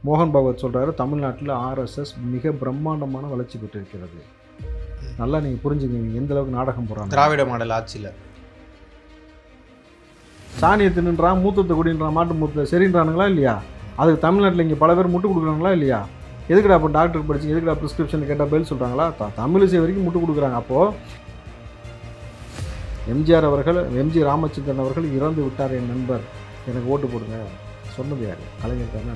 மோகன் பகவத் சொல்கிறாரு, தமிழ்நாட்டில் ஆர்எஸ்எஸ் மிக பிரம்மாண்டமான வளர்ச்சி பெற்றிருக்கிறது. நல்லா நீங்கள் புரிஞ்சுக்கங்க எந்த அளவுக்கு நாடகம் போடுறாங்க. திராவிட மாடல் ஆட்சியில் சாணியை தின்னுன்றான், மூத்தத்தை குடின்றான், மாட்டு மூத்த சரின்றானுங்களா இல்லையா? அதுக்கு தமிழ்நாட்டில் இங்கே பல பேர் முட்டு கொடுக்குறாங்களா இல்லையா? எதுக்குடா அப்போ டாக்டருக்கு படிச்சு எதுக்குடா ப்ரிஸ்கிரிப்ஷன் கேட்டால் பதில் சொல்கிறாங்களா? தமிழிசை வரைக்கும் முட்டு கொடுக்குறாங்க. அப்போது எம்ஜிஆர் அவர்கள், எம்ஜி ராமச்சந்திரன் அவர்கள் இறந்து விட்டார் என் நண்பர், எனக்கு ஓட்டு போடுங்க சொன்னது யார்? கலைஞர் தானே.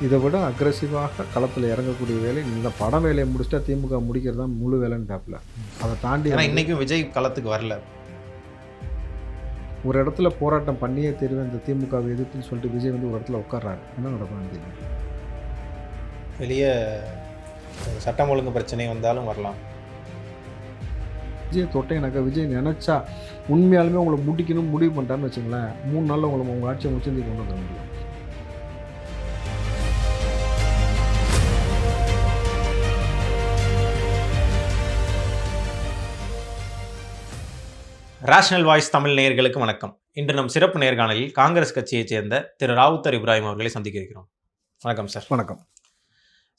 இதை விட அக்ரெசிவாக களத்தில் இறங்கக்கூடிய வேலை இந்த படம் வேலையை முடிச்சுட்டா திமுக முடிக்கிறது தான் முழு வேலைன்னு டாப்பில். அதை தாண்டி இன்றைக்கும் விஜய் களத்துக்கு வரல. ஒரு இடத்துல போராட்டம் பண்ணியே தெரியும் இந்த திமுகவை எதிர்த்துன்னு சொல்லிட்டு விஜய் வந்து ஒரு இடத்துல உட்கார்றாரு. என்ன நடக்கும் தெரியும்? வெளியே சட்டம் ஒழுங்கு பிரச்சனை வந்தாலும் வரலாம். விஜய் தொட்டைனாக்கா விஜய் நினச்சா உண்மையாலுமே உங்களை முடிக்கணும் முடிவு பண்ணிட்டான்னு வச்சுங்களேன், 3 நாளில் உங்கள் ஆட்சியை முச்சந்தி கொண்டு வர முடியும். ரேஷனல் வாய்ஸ் தமிழ் நேயர்களுக்கு வணக்கம். இன்று நம் சிறப்பு நேர்காணலில் காங்கிரஸ் கட்சியைச் சேர்ந்த திரு ராவுத்தர் இப்ராஹிம் அவர்களை சந்திக்க இருக்கிறோம். வணக்கம் சார். வணக்கம்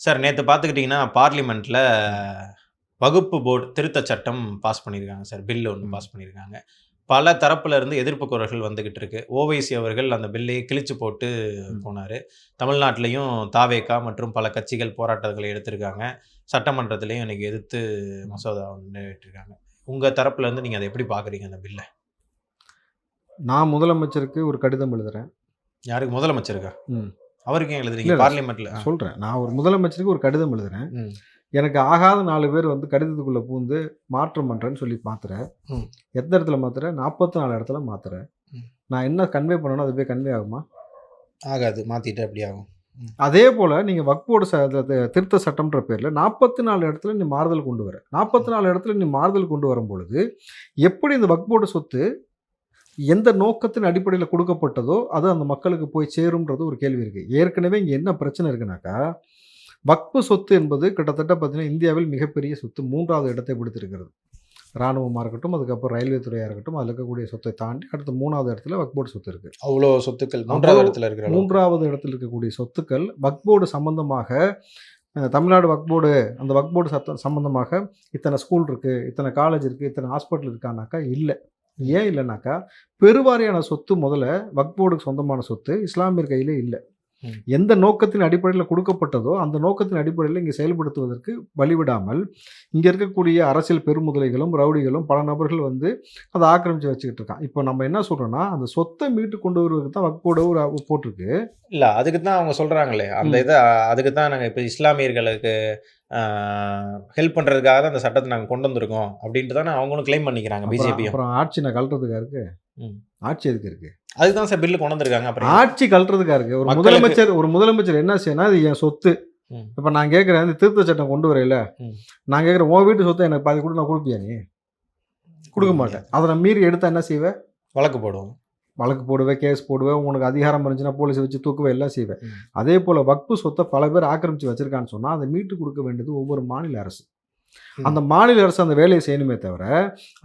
சார். நேற்று பார்த்துக்கிட்டிங்கன்னா பார்லிமெண்ட்டில் வகுப்பு போர்டு திருத்த சட்டம் பாஸ் பண்ணியிருக்காங்க சார். பில்லு ஒன்று பாஸ் பண்ணியிருக்காங்க. பல தரப்புல இருந்து எதிர்ப்பு குரல்கள் வந்துகிட்டு இருக்கு. ஓவைசி அவர்கள் அந்த பில்லையை கிழிச்சு போட்டு போனார். தமிழ்நாட்டிலையும் தாவேகா மற்றும் பல கட்சிகள் போராட்டங்களை எடுத்திருக்காங்க. சட்டமன்றத்திலையும் இன்னைக்கு எதிர்த்து மசோதா நிறைவேற்றிருக்காங்க. உங்கள் தரப்புல இருந்து நீங்கள் அதை எப்படி பார்க்குறீங்க அந்த பில்லை? நான் முதலமைச்சருக்கு ஒரு கடிதம் எழுதுகிறேன். யாருக்கு? முதலமைச்சருக்கா? அவருக்கு ஏன் எழுதுறீங்க? பார்லிமெண்ட்டில் சொல்கிறேன். நான் ஒரு முதலமைச்சருக்கு ஒரு கடிதம் எழுதுகிறேன். எனக்கு ஆகாத 4 பேர் வந்து கடிதத்துக்குள்ளே பூந்து மாற்றம் பண்ணுறேன்னு சொல்லி மாத்துறேன். எந்த இடத்துல மாத்துறேன்? 44 இடத்துல மாத்துறேன். நான் என்ன கன்வே பண்ணணும் அது போய் கன்வே ஆகுமா? ஆகாது. மாற்றிட்டு அப்படி ஆகும். அதே போல் நீங்கள் வக்போர்டு திருத்த சட்டம்ன்ற பேரில் 44 இடத்துல நீ மாறுதல் கொண்டு வர, 44 இடத்துல நீ மாறுதல் கொண்டு வரும் பொழுது எப்படி இந்த வக்போர்டு சொத்து எந்த நோக்கத்தின் அடிப்படையில் கொடுக்கப்பட்டதோ அது அந்த மக்களுக்கு போய் சேரும்ன்றது ஒரு கேள்வி இருக்குது. ஏற்கனவே இங்கே என்ன பிரச்சனை இருக்குனாக்கா, வக்பு சொத்து என்பது கிட்டத்தட்ட பார்த்தீங்கன்னா இந்தியாவில் மிகப்பெரிய சொத்து 3வது இடத்தை பிடித்திருக்கிறது. இராணுவமாக இருக்கட்டும், அதுக்கப்புறம் ரயில்வே துறையாக இருக்கட்டும், அதில் இருக்கக்கூடிய சொத்தை தாண்டி அடுத்த 3வது இடத்துல வக்போர்டு சொத்து இருக்குது. அவ்வளோ சொத்துக்கள் 3வது இடத்துல இருக்கிற 3வது இடத்துல இருக்கக்கூடிய சொத்துக்கள் வக்போர்டு சம்பந்தமாக, தமிழ்நாடு வக்போர்டு அந்த வக்போர்டு சட்டம் சம்பந்தமாக இத்தனை ஸ்கூல் இருக்குது, இத்தனை காலேஜ் இருக்குது, இத்தனை ஹாஸ்பிட்டல் இருக்கானாக்கா இல்லை. ஏன் இல்லைனாக்கா, பெருவாரியான சொத்து முதல்ல வக்போர்டுக்கு சொந்தமான சொத்து இஸ்லாமியர் கையிலே இல்லை. எந்த நோக்கத்தின் அடிப்படையில் கொடுக்கப்பட்டதோ அந்த நோக்கத்தின் அடிப்படையில் இங்கே செயல்படுத்துவதற்கு வழிவிடாமல் இங்கே இருக்கக்கூடிய அரசியல் பெருமுதலைகளும் ரவுடிகளும் பல நபர்கள் வந்து அதை ஆக்கிரமித்து வச்சுக்கிட்டு இருக்கான். இப்போ நம்ம என்ன சொல்கிறோன்னா, அந்த சொத்தை மீட்டு கொண்டு வருவதற்கு தான் வக்போர்டு ஒரு போட்டிருக்கு. இல்லை, அதுக்கு தான் அவங்க சொல்கிறாங்களே அந்த இதை, அதுக்கு தான் நாங்கள் இப்போ இஸ்லாமியர்களுக்கு ஹெல்ப் பண்ணுறதுக்காக தான் அந்த சட்டத்தை நாங்கள் கொண்டு வந்திருக்கோம் அப்படின்ட்டு தானே அவங்களும் கிளைம் பண்ணிக்கிறாங்க. பிஜேபி அப்புறம் ஆட்சி நான் கழட்டுறதுக்கா இருக்கு? ஆட்சி எதுக்கு இருக்கு? அதுதான் சார் பில்லு கொண்டு வந்திருக்காங்க. அப்புறம் ஆட்சி கழட்டுறதுக்கா இருக்கு? ஒரு முதலமைச்சர் என்ன செய்யணும், அது என் சொத்து. இப்போ நான் கேட்குறேன், இந்த திருத்த சட்டம் கொண்டு வரையில நான் கேட்குறேன், உன் வீட்டு சொத்தை எனக்கு பாதி கூட நான் கொடுப்பியா? நீ கொடுக்க மாட்டேன். அதை நான் மீறி எடுத்தா என்ன செய்வேன்? வழக்கு போடுவேன், கேஸ் போடுவேன், உனக்கு அதிகாரம் இருந்துச்சுன்னா போலீஸை வச்சு தூக்குவேன், எல்லாம் செய்வேன். அதே போல் வக்பு சொத்தை பல பேர் ஆக்கிரமித்து வச்சிருக்கான்னு சொன்னால் அதை மீட்டு கொடுக்க வேண்டியது ஒவ்வொரு மாநில அரசு. அந்த மாநில அரசு அந்த வேலையை செய்யணுமே தவிர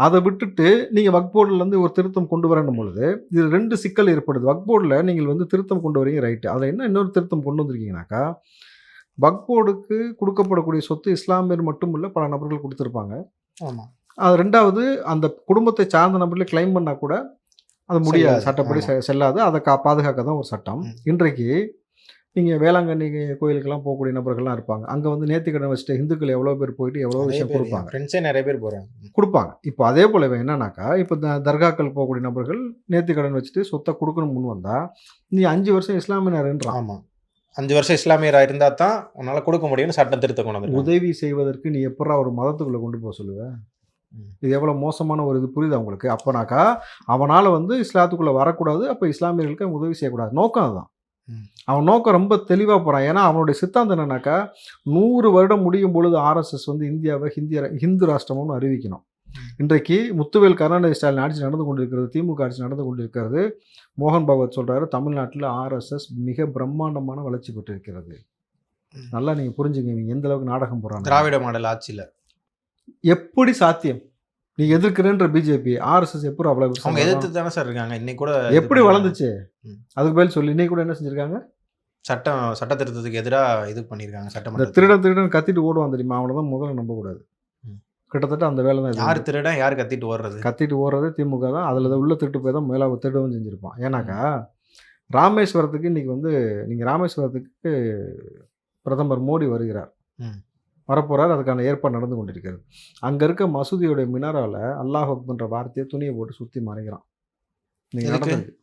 அதை விட்டுட்டு நீங்கள் வக்போர்டுலேருந்து ஒரு திருத்தம் கொண்டு வரணும் பொழுது இது 2 சிக்கல் ஏற்படுது. வக்போர்டில் நீங்கள் வந்து திருத்தம் கொண்டு வரீங்க, ரைட்டு. அதில் என்ன இன்னொரு திருத்தம் கொண்டு வந்திருக்கீங்கனாக்கா, வக்போர்டுக்கு கொடுக்கப்படக்கூடிய சொத்து இஸ்லாமியர் மட்டும் இல்லை, பல நபர்கள் கொடுத்துருப்பாங்க. ஆமாம். அது 2வது, அந்த குடும்பத்தை சார்ந்த நபர்களே கிளைம் பண்ணால் கூட அது முடியாது, சட்டப்படி செல்லாது. அதை பாதுகாக்க தான் ஒரு சட்டம். இன்றைக்கு நீங்கள் வேளாங்கண்ணி கோயிலுக்கெல்லாம் போகக்கூடிய நபர்கள்லாம் இருப்பாங்க. அங்கே வந்து நேர்த்திக்கடன் வச்சுட்டு இந்துக்கள் எவ்வளோ பேர் போயிட்டு எவ்வளோ விஷயம் கொடுப்பாங்க, ஃப்ரெண்ட்ஸே நிறைய பேர் கொடுப்பாங்க. இப்போ அதே போல என்னன்னாக்கா, இப்போ தர்காக்கள் போகக்கூடிய நபர்கள் நேர்த்திக்கடன் வச்சுட்டு சொத்தை கொடுக்கணும் முன் வந்தால் நீ 5 வருஷம் இஸ்லாமியர்ன்றான். ஆமாம், 5 வருஷம் இஸ்லாமியராக இருந்தால் தான் உன்னால் கொடுக்க முடியும்னு சட்டம் திருத்த கொண்டு வந்து. உதவி செய்வதற்கு நீ எப்படா ஒரு மதத்துக்குள்ளே கொண்டு போக சொல்லுவேன்? இது எவ்வளோ மோசமான ஒரு இது புரியுது அவங்களுக்கு? அப்போனாக்கா அவனால் வந்து இஸ்லாத்துக்குள்ளே வரக்கூடாது, அப்போ இஸ்லாமியர்களுக்கு உதவி செய்யக்கூடாது. நோக்கம் அதுதான். அவன் நோக்கம் ரொம்ப தெளிவாக போகிறான். ஏன்னா அவனுடைய சித்தாந்தம் என்னன்னாக்கா, 100 வருடம் முடியும் பொழுது ஆர்எஸ்எஸ் வந்து இந்தியாவை ஹிந்து ராஷ்டிரம்னு அறிவிக்கணும். இன்றைக்கு முத்துவேல் கருணாநிதி ஸ்டாலின் ஆட்சி நடந்து கொண்டிருக்கிறது, திமுக ஆட்சி நடந்து கொண்டிருக்கிறது. மோகன் பகவத் சொல்கிறாரு, தமிழ்நாட்டில் ஆர்எஸ்எஸ் மிக பிரம்மாண்டமான வளர்ச்சி பெற்றிருக்கிறது. நல்லா நீங்கள் புரிஞ்சுக்கங்க எந்த அளவுக்கு நாடகம் போடுறாங்க. திராவிட மாடல் ஆட்சியில் எப்படி சாத்தியம்? நீ எதிர்க்கிறன்ற பிஜேபி ஆர்எஸ்எஸ் எப்படி அவ்வளவு அவங்க எதிர்த்து தானே சார் இருக்காங்க. இன்னைக்கு கூட எப்படி வளர்ந்துச்சு? அதுக்கு பதில் சொல்லி இன்னைக்கு கூட என்ன செஞ்சிருக்காங்க? சட்ட திருத்தத்துக்கு எதிராக இது பண்ணியிருக்காங்க. இந்த சட்டமன்ற திருடன் கத்திட்டு ஓடுவான் தெரியுமா, அவனை தான் முதல்ல நம்பக்கூடாது. கிட்டத்தட்ட அந்த வேலை தான். யார் திருடன் யார் கத்திட்டு ஓடுறது? கத்திட்டு ஓடுறது திமுக தான். அதில் உள்ள திருட்டு போய் தான் மேலே திருடவும் செஞ்சுருப்பான். ஏன்னாக்கா ராமேஸ்வரத்துக்கு இன்னைக்கு வந்து நீங்கள் ராமேஸ்வரத்துக்கு பிரதமர் மோடி வருகிறார், வரப்போகிறார். அதுக்கான ஏற்பாடு நடந்து கொண்டிருக்கிறது. அங்கே இருக்க மசூதியோடைய மினாராவில் அல்லாஹ் அக்பர்ன்ற வார்த்தையை துணியை போட்டு சுற்றி மறைக்கிறான். நீங்கள் நடந்தது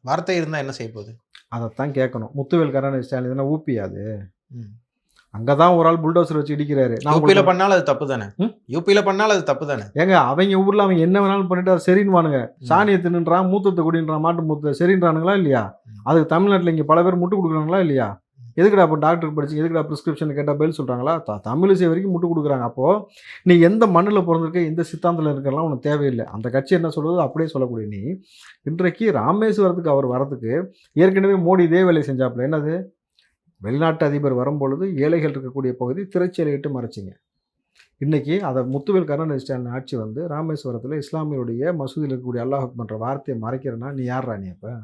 வார்த்தை இருந்தால் என்ன செய்ய போகுது? அதைத்தான் கேட்கணும். முத்துவேல் கருணாநிதி ஸ்டாலின் தானே ஊப்பியாது. அங்கதான் ஒரு ஆள் புல்டோசர் வச்சு இடிக்கிறாரு. யூபியில பண்ணாலும் அது தப்பு தானே? யூபியில பண்ணாலும் அது தப்பு தானே? ஏங்க அவங்க ஊர்ல அவங்க என்ன வேணாலும் பண்ணிட்டு அதை சரின்னுவானுங்க. சாணியை தின்னுன்றான், மூத்தத்தை குடின்றான், மாட்டு மூத்த சரின்றானுங்களா இல்லையா? அதுக்கு தமிழ்நாட்டில் இங்கே பல பேர் முட்டு கொடுக்குறாங்களா இல்லையா? எதுக்குடா அப்போ டாக்டருக்கு படிச்சு எதுக்குடா ப்ரிஸ்கிரிப்ஷன் கேட்டால் பதில் சொல்கிறாங்களா? தமிழிசை வரைக்கும் முட்டு கொடுக்குறாங்க. அப்போது நீ எந்த மண்ணில் பிறந்திருக்க, எந்த சித்தாந்தத்தில் இருக்கலாம் உனக்கு தேவையில்லை. அந்த கட்சி என்ன சொல்லுவது அப்படியே சொல்லக்கூடிய நீ இன்றைக்கு ராமேஸ்வரத்துக்கு அவர் வரதுக்கு ஏற்கனவே மோடி இதே வேலை செஞ்சாப்புல. என்னது, வெளிநாட்டு அதிபர் வரும்பொழுது ஏழைகள் இருக்கக்கூடிய பகுதி திரைச்சீலையிட்டு மறைச்சிங்க. இன்றைக்கி அதை முத்துவேல் கருணாநிதி ஸ்டாலின் ஆட்சி வந்து ராமேஸ்வரத்தில் இஸ்லாமியருடைய மசூதியில் இருக்கக்கூடிய அல்லாஹ் அக்பர்ன்ற வார்த்தையை மறைக்கிறேன்னா நீ யார்ரா? நீ அப்போ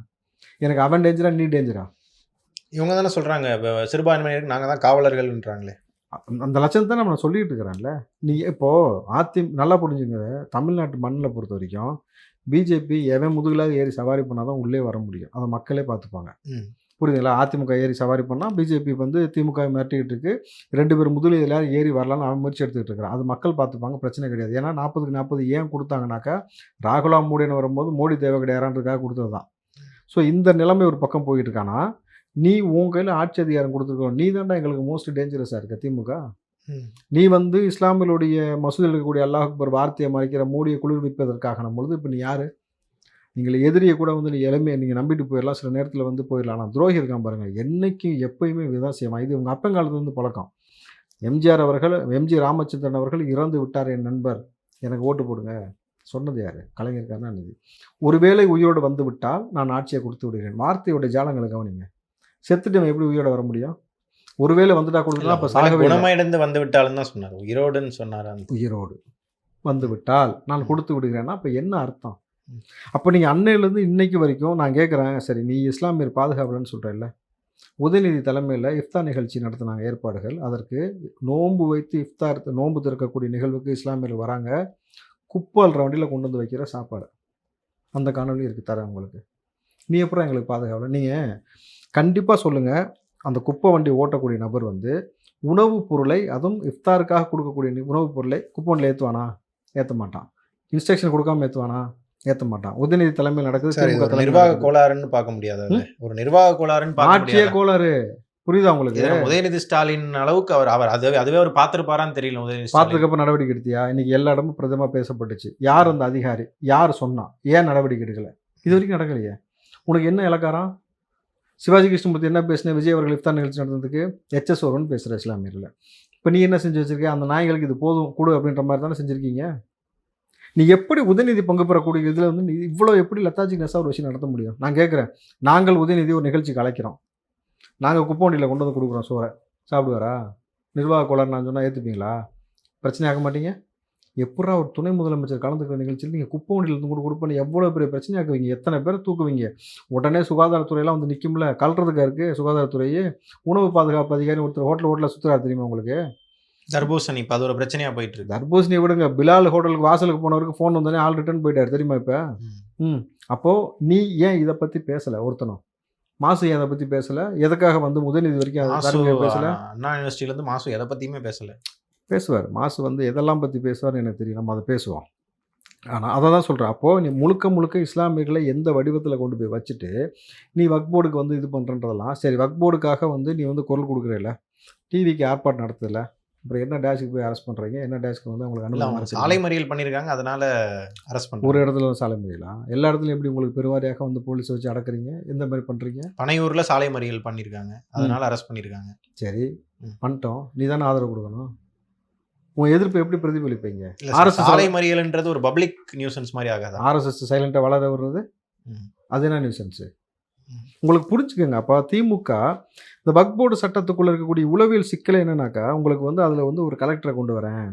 எனக்கு அவன் டேஞ்சரா நீ டேஞ்சரா? இவங்க தானே சொல்கிறாங்க சிறுபான்மையினருக்கு நாங்கள் தான் காவலர்கள்ன்றாங்களே. அந்த லட்சணத்தை தான் நம்ம சொல்லிட்டு இருக்கிறான்ல. நீ இப்போது நல்லா புரிஞ்சுங்க, தமிழ்நாட்டு மண்ணில் பொறுத்த வரைக்கும் பிஜேபி எவன் முதுகிலாக ஏறி சவாரி பண்ணால் தான் உள்ளே வர முடியும். அதை மக்களே பார்த்துப்பாங்க. புரியுதுங்களா? அதிமுக ஏறி சவாரி பண்ணால் பிஜேபி வந்து திமுக மிரட்டிக்கிட்டு இருக்கு. 2 பேர் முதுகில் எல்லாரும் ஏறி வரலான்னு அவன் முயற்சி எடுத்துக்கிட்டு இருக்கிறான். அது மக்கள் பார்த்துப்பாங்க, பிரச்சனை கிடையாது. ஏன்னா 40க்கு 40 ஏன் கொடுத்தாங்கனாக்கா ராகுலா மோடின்னு வரும்போது மோடி தேவை கிடையாதுன்றதுக்காக கொடுத்தது தான். ஸோ இந்த நிலைமை ஒரு பக்கம் போயிட்டு இருக்கானா, நீ உன் கையில் ஆட்சி அதிகாரம் கொடுத்துருக்கோம், நீ தாண்டா எங்களுக்கு மோஸ்ட் டேஞ்சரஸாக இருக்க திமுக. நீ வந்து இஸ்லாமியர்களுடைய மசூதியில் இருக்கக்கூடிய அல்லாஹ் அக்பர் வார்த்தையை மறைக்கிற மோடியை குளிர்விப்பதற்காக பொழுது இப்போ நீ யார்? நீங்கள் எதிரியை கூட வந்து நீ எளிமையை நீங்கள் நம்பிட்டு போயிடலாம், சில நேரத்தில் வந்து போயிடலாம். ஆனால் துரோகி இருக்கான் பாருங்கள், என்றைக்கும் எப்பயுமே இதுதான் செய்வான். இது உங்கள் அப்பங்காலத்துலேருந்து பழக்கம். எம்ஜிஆர் அவர்கள், எம்ஜி ராமச்சந்திரன் அவர்கள் இறந்து விட்டார் என் நண்பர், எனக்கு ஓட்டு போடுங்க சொன்னது யார்? கலைஞர் கருணாநிதி. ஒருவேளை உயிரோடு வந்து விட்டால் நான் ஆட்சியை கொடுத்து விடுகிறேன். வார்த்தையோட ஜாலங்களை கவனிங்க. செத்துட்டு எப்படி உயிரோட வர முடியும்? ஒருவேளை வந்துட்டா கொடுக்கலாம். அப்போ சாக குணமடைந்து வந்து விட்டாலும் தான் சொன்னார், உயிரோடுன்னு சொன்னார். உயிரோடு வந்து விட்டால் நான் கொடுத்து விடுகிறேன்னா அப்போ என்ன அர்த்தம்? அப்போ நீங்கள் அன்னையிலேருந்து இன்னைக்கு வரைக்கும் நான் கேட்குறேன், சரி நீ இஸ்லாமியர் பாதுகாவலன்னு சொல்கிறல்ல, உதயநிதி தலைமையில் இஃப்தார் நிகழ்ச்சி நடத்தினாங்க ஏற்பாடுகள். அதற்கு நோன்பு வைத்து இஃப்தார் நோன்பு திறக்கக்கூடிய நிகழ்வுக்கு இஸ்லாமியர்கள் வராங்க. குப்பல்ற வண்டியில் கொண்டு வந்து வைக்கிற சாப்பாடு அந்த காணொலி இருக்குது, தரேன் உங்களுக்கு. நீ எப்பறம் எங்களுக்கு பாதுகாவலன்? நீங்கள் கண்டிப்பாக சொல்லுங்கள், அந்த குப்பை வண்டி ஓட்டக்கூடிய நபர் வந்து உணவுப் பொருளை, அதுவும் இஃப்தாருக்காக கொடுக்கக்கூடிய உணவுப் பொருளை குப்பை வண்டியில் ஏற்றுவானா? ஏற்ற மாட்டான். இன்ஸ்ட்ரக்ஷன் கொடுக்காம ஏற்றுவானா? ஏற்ற மாட்டான். உதயநிதி தலைமையில் நடக்குது. நிர்வாக கோளாறுன்னு பார்க்க முடியாது. ஒரு நிர்வாக கோளாறுன்னு ஆட்சியே கோளாறு. புரியுதா உங்களுக்கு? உதயநிதி ஸ்டாலின் அளவுக்கு அவர் அதுவே அவர் பார்த்துருப்பாரான்னு தெரியல. உதயநிதி பார்த்துக்கப்ப நடவடிக்கை எடுத்தியா? இன்னைக்கு எல்லா இடமும் பிரதமர் பேசப்பட்டுச்சு. யார் அந்த அதிகாரி? யார் சொன்னா? ஏன் நடவடிக்கை எடுக்கல? இது வரைக்கும் நடக்கலையே. உனக்கு என்ன இலக்காரம்? சிவாஜி கிருஷ்ணமூர்த்தி என்ன பேசினேன்? விஜய் அவர்கள் இஃப்தார் நிகழ்ச்சி நடந்ததுக்கு HSOன்னு பேசுகிற இஸ்லாமியர்கள். இப்போ நீ என்ன செஞ்சு வச்சிருக்க? அந்த நாய்களுக்கு இது போதும் கொடு அப்படின்ற மாதிரி தானே செஞ்சுருக்கீங்க. நீ எப்படி உதயநிதி பங்கு பெறக்கூடிய இதில் வந்து நீ இவ்வளோ எப்படி லத்தாஜி நெசா ஒரு விஷயம் நடத்த முடியும்? நான் கேட்குறேன், நாங்கள் உதயநிதி ஒரு நிகழ்ச்சிக்கு அழைக்கிறோம், நாங்கள் குப்பவண்டியில் கொண்டு வந்து கொடுக்குறோம் சோறை, சாப்பிடுவாரா? நிர்வாக கோளாறு நான் சொன்னால் ஏற்றுப்பீங்களா? பிரச்சனை ஆக மாட்டீங்க? எப்படா ஒரு துணை முதலமைச்சர் கலந்துக்கிற நிகழ்ச்சியில் நீங்கள் குப்பவண்டியில் இருந்து கூட கொடுப்பேன்னு எவ்வளோ பெரிய பிரச்சனையாக்குவீங்க? எத்தனை பேரை தூக்குவீங்க? உடனே சுகாதாரத்துறையெல்லாம் வந்து நிற்கும்ல, கலறதுக்காக இருக்குது சுகாதாரத்துறையே. உணவு பாதுகாப்பு அதிகாரி ஒருத்தர் ஹோட்டலில் சுற்றுறாரு தெரியுமா உங்களுக்கு? தர்பூசணி இப்போ அது ஒரு பிரச்சனையாக போயிட்டு இருக்கு. தர்பூசணி விடுங்க, பிலால் ஹோட்டலுக்கு வாசலுக்கு போனவருக்கு ஃபோன் வந்தோடனே ஆள் ரிட்டர்ன் போயிட்டார் தெரியுமா இப்போ? அப்போது நீ ஏன் இதை பற்றி பேசலை? ஒருத்தனும் மாசு ஏன் அதை பற்றி பேசலை? எதுக்காக வந்து உதயநிதி வரைக்கும் பேசலை? அண்ணா யூனிவர்சிட்டியிலேருந்து மாசு எதை பற்றியுமே பேசலை. பேசுவார் மாசு வந்து எதெல்லாம் பற்றி பேசுவார்னு எனக்கு தெரியும், நம்ம அதை பேசுவோம். ஆனால் அதை தான் சொல்கிறேன். அப்போது நீ முழுக்க இஸ்லாமியர்களை எந்த வடிவத்தில் கொண்டு போய் வச்சுட்டு நீ வக்ஃப் போர்டுக்கு வந்து இது பண்ணுறன்றதெல்லாம் சரி. வக்ஃப் போர்டுக்காக வந்து நீ வந்து குரல் கொடுக்குறல, டிவிக்கு ஏற்பாடு நடத்துதில்ல, அப்புறம் என்ன டேஷுக்கு போய் அரெஸ்ட் பண்ணுறீங்க? என்ன டேஷ்க்கு வந்து உங்களுக்கு அனுமதி? சாலை மறியல் பண்ணியிருக்காங்க, அதனால் அரெஸ்ட் பண்ண. ஒரு இடத்துல சாலை மறியலாம், எல்லா இடத்துலையும் எப்படி உங்களுக்கு பெருவாரியாக வந்து போலீஸை வச்சு அடக்குறீங்க? எந்த மாதிரி பண்ணுறீங்க? பனையூரில் சாலை மறியல் பண்ணியிருக்காங்க, அதனால் அரெஸ்ட் பண்ணியிருக்காங்க. சரி பண்ணிட்டோம், நீ தானே ஆதரவு கொடுக்கணும். உன் எதிர்ப்பு எப்படி பிரதிபலிப்பீங்க? சாலை மறியல்ன்றது ஒரு பப்ளிக் நியூசன்ஸ் மாதிரி ஆகாது. RSS சைலண்டாக வளர வர்றது அது என்ன நியூசன்ஸு? உங்களுக்கு புரிஞ்சுக்கோங்க. அப்போ திமுக இந்த வக்ஃப் போர்டு சட்டத்துக்குள்ளே இருக்கக்கூடிய உளவியல் சிக்கலை என்னன்னாக்கா, உங்களுக்கு வந்து அதில் வந்து ஒரு கலெக்டரை கொண்டு வரேன்,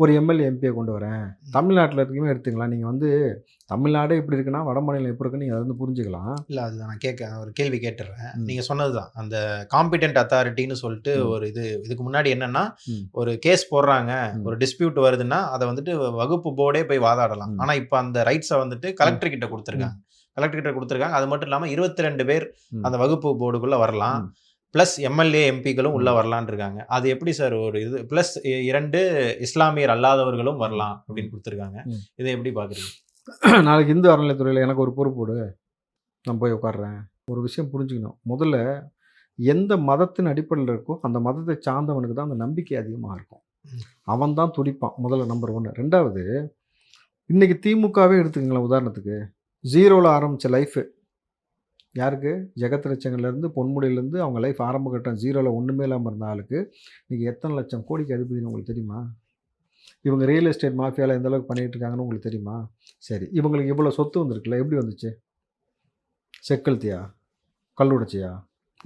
ஒரு எம்எல்ஏ எம்பியை கொண்டு வரேன். தமிழ்நாட்டில் இருக்கவே எடுத்துக்கலாம். நீங்கள் வந்து தமிழ்நாடே இப்படி இருக்குன்னா வட மாநிலம் எப்படி இருக்குன்னு நீங்கள் அதை வந்து புரிஞ்சுக்கலாம். இல்லை அதுதான் நான் ஒரு கேள்வி கேட்டுடுறேன். நீங்கள் சொன்னது தான் அந்த காம்பிடென்ட் அத்தாரிட்டின்னு சொல்லிட்டு ஒரு இதுக்கு முன்னாடி என்னன்னா ஒரு கேஸ் போடுறாங்க, ஒரு டிஸ்பியூட் வருதுன்னா அதை வந்துட்டு வகுப்பு போர்டே போய் வாதாடலாம். ஆனால் இப்போ அந்த ரைட்ஸை வந்துட்டு கலெக்டர் கிட்ட கொடுத்துருக்காங்க. அது மட்டும் இல்லாமல் 22 பேர் அந்த வகுப்பு போர்டுக்குள்ளே வரலாம், ப்ளஸ் எம்எல்ஏ எம்பிக்களும் உள்ள வரலான் இருக்காங்க. அது எப்படி சார் ஒரு இது ப்ளஸ் 2 இஸ்லாமியர் அல்லாதவர்களும் வரலாம் அப்படின்னு கொடுத்துருக்காங்க. இதை எப்படி பார்க்குறீங்க? நாளைக்கு இந்து அறநிலையத்துறையில் எனக்கு ஒரு பொறுப்போடு நான் போய் உட்காடுறேன். ஒரு விஷயம் புரிஞ்சுக்கணும். முதல்ல எந்த மதத்தின் அடிப்படையில் இருக்கோ அந்த மதத்தை சார்ந்தவனுக்கு தான் அந்த நம்பிக்கை அதிகமாக இருக்கும். அவன் தான் துடிப்பான். முதல்ல நம்பர் 1. 2வது, இன்றைக்கி திமுகவே எடுத்துக்கங்களேன். உதாரணத்துக்கு 0ல் ஆரம்பித்த லைஃபு யாருக்கு? ஜெகத் ரட்சகன்லேருந்து பொன்முடியிலேருந்து அவங்க லைஃப் ஆரம்ப கட்டம் 0ல் ஒன்றுமே இல்லாமல் இருந்த ஆளுக்கு இன்றைக்கி எத்தனை லட்சம் கோடிக்கு அதிபதினு உங்களுக்கு தெரியுமா? இவங்க ரியல் எஸ்டேட் மாஃபியாவில் எந்த அளவுக்கு பண்ணிகிட்டு இருக்காங்கன்னு உங்களுக்கு தெரியுமா? சரி, இவங்களுக்கு இவ்வளோ சொத்து வந்திருக்குல்ல, எப்படி வந்துச்சு? செக்கல்த்தியா, கல்லுடைச்சியா,